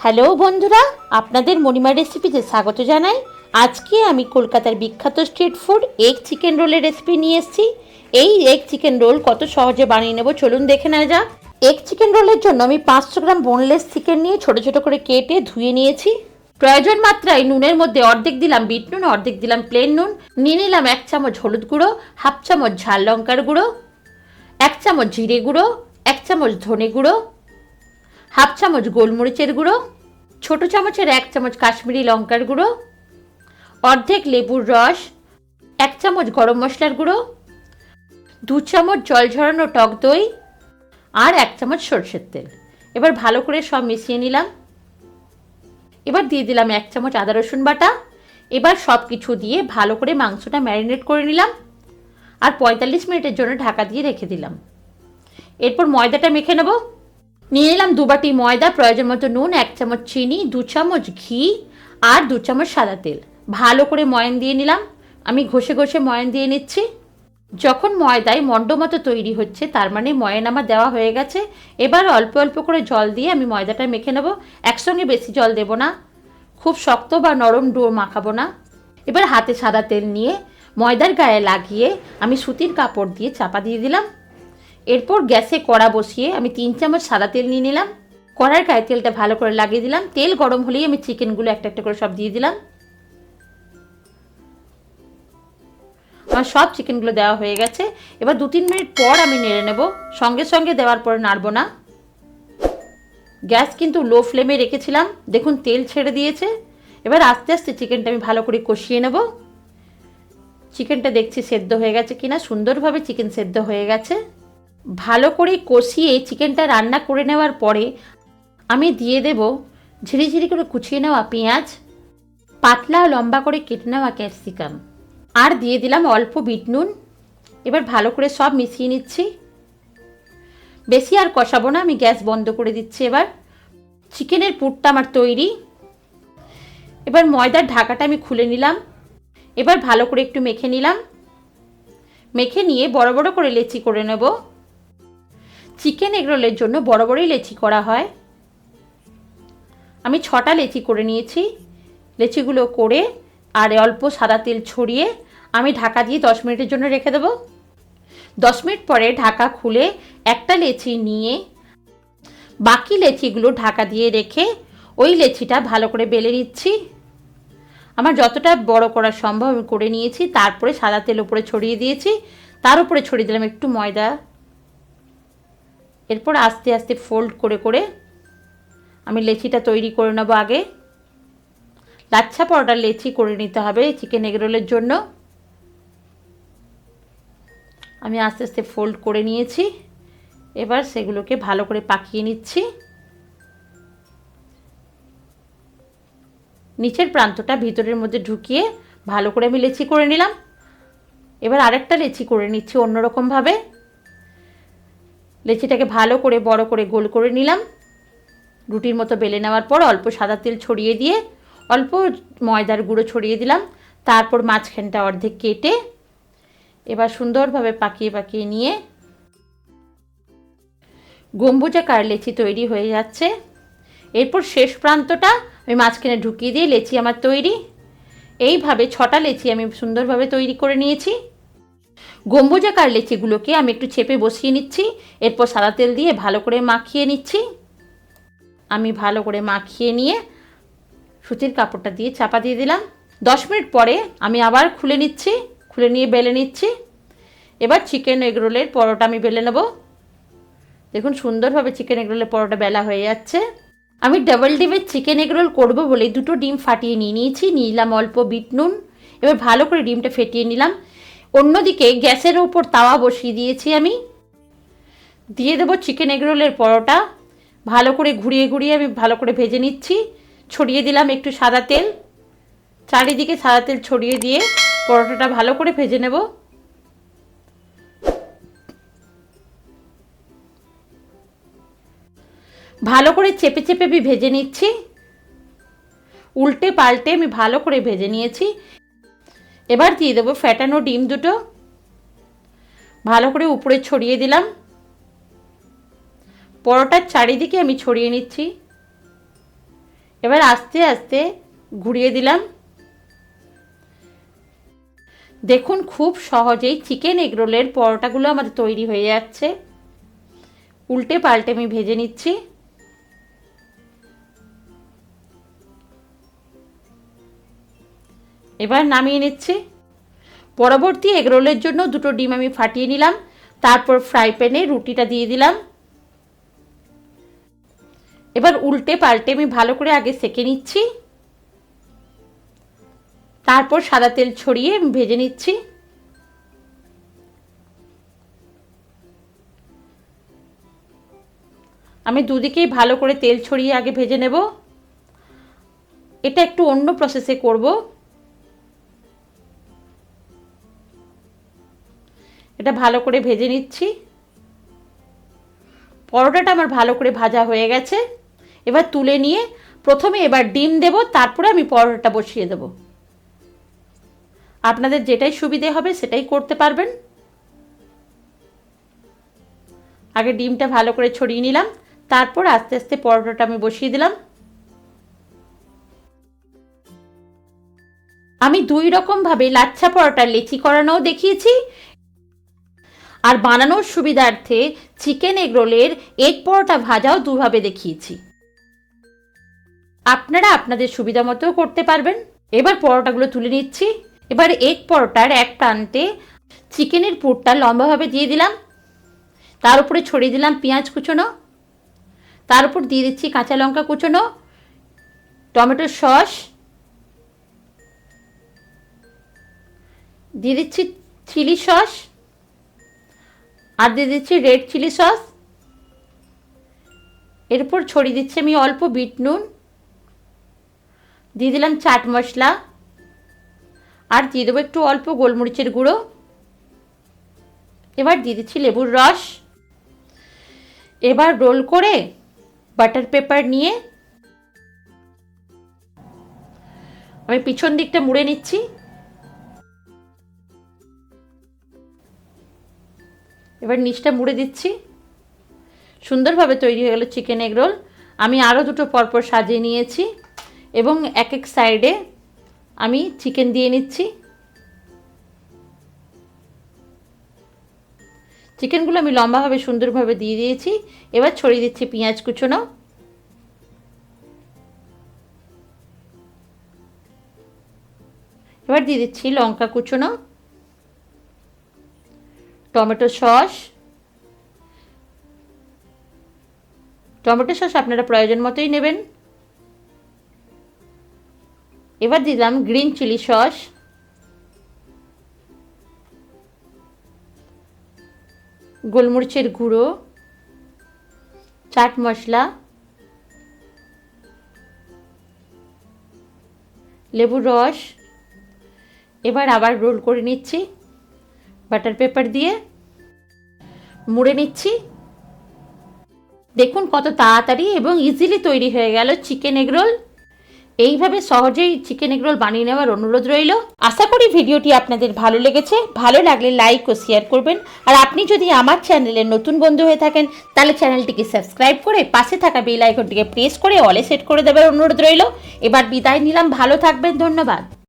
Hello বন্ধুরা, আপনাদের মণিমা রেসিপিতে স্বাগত জানাই। আজকে আমি কলকাতার বিখ্যাত স্ট্রিট ফুড এগ চিকেন রোলের রেসিপি নিয়ে এসেছি। এই এগ চিকেন রোল কত সহজে বানিয়ে নেব চলুন দেখে নেওয়া যাক। এগ চিকেন রোলের জন্য আমি 500 গ্রাম বোনলেস চিকেন নিয়ে ছোট ছোট করে কেটে ধুয়ে নিয়েছি। প্রয়োজন মাত্রায় নুনের মধ্যে অর্ধেক দিলাম বিট নুন, অর্ধেক দিলাম প্লেন নুন, নিয়ে নিলাম 1 চামচ হলুদ গুঁড়ো, হাফ চামচ ঝাল লঙ্কার গুঁড়ো, 1 চামচ জিরে গুঁড়ো, 1 চামচ ধনে গুঁড়ো, হাফ চামচ গোলমরিচের গুঁড়ো, ছোট চামচের 1 চামচ কাশ্মীরি লঙ্কার গুঁড়ো, অর্ধেক লেবুর রস, 1 চামচ গরম মশলার গুঁড়ো, 2 চামচ জল ঝরানো টক দই আর 1 চামচ সরষের তেল। এবার ভালো করে সব মিশিয়ে নিলাম। এবার দিয়ে দিলাম 1 চামচ আদা রসুন বাটা। এবার সব কিছু দিয়ে ভালো করে মাংসটা ম্যারিনেট করে নিলাম আর 45 মিনিটের জন্য ঢাকা দিয়ে রেখে দিলাম। এরপর ময়দাটা মেখে নেব। নিয়ে নিলাম 2 বাটি ময়দা, প্রয়োজন মতো নুন, 1 চামচ চিনি, 2 চামচ ঘি আর 2 চামচ সাদা তেল। ভালো করে ময়ান দিয়ে নিলাম। আমি ঘষে ঘষে ময়ান দিয়ে নিচ্ছি। যখন ময়দায় মন্ড মতো তৈরি হচ্ছে তার মানে ময়ান আমার দেওয়া হয়ে গেছে। এবার অল্প অল্প করে জল দিয়ে আমি ময়দাটা মেখে নেব। একসঙ্গে বেশি জল দেব না, খুব শক্ত বা নরম ডো মাখাবো না। এবার হাতে সাদা তেল নিয়ে ময়দার গায়ে লাগিয়ে আমি সুতির কাপড় দিয়ে চাপা দিয়ে দিলাম। এরপর গ্যাসে কড়া বসিয়ে আমি 3 চামচ সাদা তেল নিয়ে নিলাম। কড়ার গায়ে তেলটা ভালো করে লাগিয়ে দিলাম। তেল গরম হলেই আমি চিকেনগুলো একটা একটা করে সব দিয়ে দিলাম। আমার সব চিকেনগুলো দেওয়া হয়ে গেছে। এবার 2-3 মিনিট পর আমি নেড়ে নেব। সঙ্গে সঙ্গে দেওয়ার পরে নাড়বো না। গ্যাস কিন্তু লো ফ্লেমে রেখেছিলাম। দেখুন তেল ছেড়ে দিয়েছে। এবার আস্তে আস্তে চিকেনটা আমি ভালো করে কষিয়ে নেব। চিকেনটা দেখছি সেদ্ধ হয়ে গেছে কিনা। সুন্দরভাবে চিকেন সেদ্ধ হয়ে গেছে। ভালো করে কষিয়ে চিকেনটা রান্না করে নেওয়ার পরে আমি দিয়ে দেব ঝিরিঝিরি করে কুচিয়ে নেওয়া পেঁয়াজ, পাতলা লম্বা করে কেটে নেওয়া ক্যাপসিকাম আর দিয়ে দিলাম অল্প বিট নুন। এবার ভালো করে সব মিশিয়ে নিচ্ছি। বেশি আর কষাবো না, আমি গ্যাস বন্ধ করে দিচ্ছি। এবার চিকেনের পুরটা আমার তৈরি। এবার ময়দার ঢাকাটা আমি খুলে নিলাম। এবার ভালো করে একটু মেখে নিলাম। মেখে নিয়ে বড় বড় করে লেচি করে নেব। চিকেন এগরোলের জন্য বড় বড়ই লেচি করা হয়। আমি 6টা লেচি করে নিয়েছি। লেচিগুলো করে আর অল্প সাদা তেল ছড়িয়ে আমি ঢাকা দিয়ে 10 মিনিটের জন্য রেখে দেব। 10 মিনিট পরে ঢাকা খুলে একটা লেচি নিয়ে বাকি লেচিগুলো ঢাকা দিয়ে রেখে ওই লেচিটা ভালো করে বেলে নিচ্ছি। আমার যতটা বড় করা সম্ভব আমি করে নিয়েছি। তারপরে সাদা তেল উপরে ছড়িয়ে দিয়েছি। তার উপরে ছড়িয়ে দিলাম একটু ময়দা। এরপর আস্তে আস্তে ফোল্ড করে করে আমি লেচিটা তৈরি করে নেব। আগে লাচ্ছা পরোটার লেচি করে নিতে হবে চিকেন এগরোলের জন্য। আমি আস্তে আস্তে ফোল্ড করে নিয়েছি। এবার সেগুলোকে ভালো করে পাকিয়ে নিচ্ছি। নিচের প্রান্তটা ভিতরের মধ্যে ঢুকিয়ে ভালো করে আমি লেচি করে নিলাম। এবার আরেকটা লেচি করে নিচ্ছি অন্যরকমভাবে। লেচিটাকে ভালো করে বড় করে গোল করে নিলাম। রুটির মতো বেলে নেওয়ার পর অল্প সাদা তেল ছড়িয়ে দিয়ে অল্প ময়দার গুঁড়ো ছড়িয়ে দিলাম। তারপর মাঝখানটা অর্ধেক কেটে এবার সুন্দরভাবে পাকিয়ে পাকিয়ে নিয়ে গম্বুজাকার লেচি তৈরি হয়ে যাচ্ছে। এরপর শেষ প্রান্তটা আমি মাঝখানে ঢুকিয়ে দিয়ে লেচি আমার তৈরি। এইভাবে 6টা লেচি আমি সুন্দরভাবে তৈরি করে নিয়েছি। গম্বুজাকার লেচিগুলোকে আমি একটু চেপে বসিয়ে নিচ্ছি। এরপর সাদা তেল দিয়ে ভালো করে মাখিয়ে নিচ্ছি। আমি ভালো করে মাখিয়ে নিয়ে সুতির কাপড়টা দিয়ে চাপা দিয়ে দিলাম। 10 মিনিট পরে আমি আবার খুলে নিচ্ছি। খুলে নিয়ে বেলে নিচ্ছি। এবার চিকেন এগরোলের পরোটা আমি বেলে নেব। দেখুন সুন্দরভাবে চিকেন এগরোলের পরোটা বেলা হয়ে যাচ্ছে। আমি ডাবল ডিমের চিকেন এগরোল করব বলে 2টো ডিম ফাটিয়ে নিয়ে নিয়েছি। নিলাম অল্প বিট নুন। এবার ভালো করে ডিমটা ফেটিয়ে নিলাম। অন্যদিকে গ্যাসের ওপর তাওয়া বসিয়ে দিয়েছি। আমি দিয়ে দেবো চিকেন এগরোলের পরোটা। ভালো করে ঘুরিয়ে ঘুরিয়ে আমি ভালো করে ভেজে নিচ্ছি। ছড়িয়ে দিলাম একটু সাদা তেল। চারিদিকে সাদা তেল ছড়িয়ে দিয়ে পরোটাটা ভালো করে ভেজে নেব। ভালো করে চেপে চেপে আমি ভেজে নিচ্ছি। উল্টে পাল্টে আমি ভালো করে ভেজে নিয়েছি। এবার দিয়ে দেবো ফ্যাটানো ডিম দুটো। ভালো করে উপরে ছড়িয়ে দিলাম। পরোটার চারিদিকে আমি ছড়িয়ে নিচ্ছি। এবার আস্তে আস্তে ঘুরিয়ে দিলাম। দেখুন খুব সহজেই চিকেন এগরোলের পরোটাগুলো আমাদের তৈরি হয়ে যাচ্ছে। উল্টে পাল্টে আমি ভেজে নিচ্ছি। এবার নামিয়ে নিচ্ছি। পরবর্তী এগরোলের জন্য দুটো ডিম আমি ফাটিয়ে নিলাম। তারপর ফ্রাই প্যানে রুটিটা দিয়ে দিলাম। এবার উল্টে পাল্টে আমি ভালো করে আগে সেঁকে নিচ্ছি। তারপর সাদা তেল ছড়িয়ে আমি ভেজে নিচ্ছি। আমি দুদিকেই ভালো করে তেল ছড়িয়ে আগে ভেজে নেব। এটা একটু অন্য প্রসেসে করব। এটা ভালো করে ভেজে নিচ্ছি। পরোটাটা আমার ভালো করে ভাজা হয়ে গেছে। এবার তুলে নিয়ে প্রথমে এবার ডিম দেব, তারপরে আমি পরোটাটা বসিয়ে দেব। আপনাদের যেটাই সুবিধে হবে সেটাই করতে পারবেন। আগে ডিমটা ভালো করে ছড়িয়ে নিলাম, তারপর আস্তে আস্তে পরোটাটা আমি বসিয়ে দিলাম। আমি দুই রকমভাবে লাচ্ছা পরোটা লেচি করানোও দেখিয়েছি, আর বানানোর সুবিধার্থে চিকেন এগরোলের এগ পরোটা ভাজাও দুভাবে দেখিয়েছি। আপনারা আপনাদের সুবিধা মতো করতে পারবেন। এবার পরোটাগুলো তুলে নিচ্ছি। এবার এগ পরোটার এক প্রান্তে চিকেনের পুরটা লম্বাভাবে দিয়ে দিলাম। তার উপরে ছড়িয়ে দিলাম পেঁয়াজ কুচোনো। তার উপর দিয়ে দিচ্ছি কাঁচা লঙ্কা কুচোনো, টমেটো সস, দিয়ে দিচ্ছি চিলি সস, আর দিয়ে দিচ্ছি রেড চিলি সস। এরপর ছড়িয়ে দিচ্ছি আমি অল্প বিট নুন, দিয়ে দিলাম চাট মশলা, আর দিয়ে দেবো একটু অল্প গোলমরিচের গুঁড়ো। এবার দিয়ে দিচ্ছি লেবুর রস। এবার রোল করে বাটার পেপার নিয়ে আমি পিছন দিকটা মুড়ে নিচ্ছি। এবার নিচটা মুড়ে দিচ্ছি। সুন্দরভাবে তৈরি হয়ে গেল চিকেন এগরোল। আমি আরও দুটো পরপর সাজিয়ে নিয়েছি এবং এক এক সাইডে আমি চিকেন দিয়ে নিচ্ছি। চিকেনগুলো আমি লম্বাভাবে সুন্দরভাবে দিয়ে দিয়েছি। এবার ছড়িয়ে দিচ্ছি পেঁয়াজ কুচোনো। এবার দিয়ে দিচ্ছি লঙ্কা কুচোনো, টমেটো সস। টমেটো সস আপনারা প্রয়োজন মতোই নেবেন। এবার দিলাম গ্রিন চিলি সস, গোলমরিচের গুঁড়ো, চাট মশলা, লেবুর রস। এবার আবার রোল করে নিচ্ছি বাটার পেপার দিয়ে, মুড়ে নিচ্ছি। দেখুন কত তাড়াতাড়ি এবং ইজিলি তৈরি হয়ে গেল চিকেন এগরোল। এইভাবে সহজেই চিকেন এগরোল বানিয়ে নেওয়ার অনুরোধ রইল। আশা করি ভিডিওটি আপনাদের ভালো লেগেছে। ভালো লাগলে লাইক ও শেয়ার করবেন। আর আপনি যদি আমার চ্যানেলের নতুন বন্ধু হয়ে থাকেন তাহলে চ্যানেলটিকে সাবস্ক্রাইব করে পাশে থাকা বেল আইকনটিকে প্রেস করে অলে সেট করে দেওয়ার অনুরোধ রইল। এবার বিদায় নিলাম, ভালো থাকবেন, ধন্যবাদ।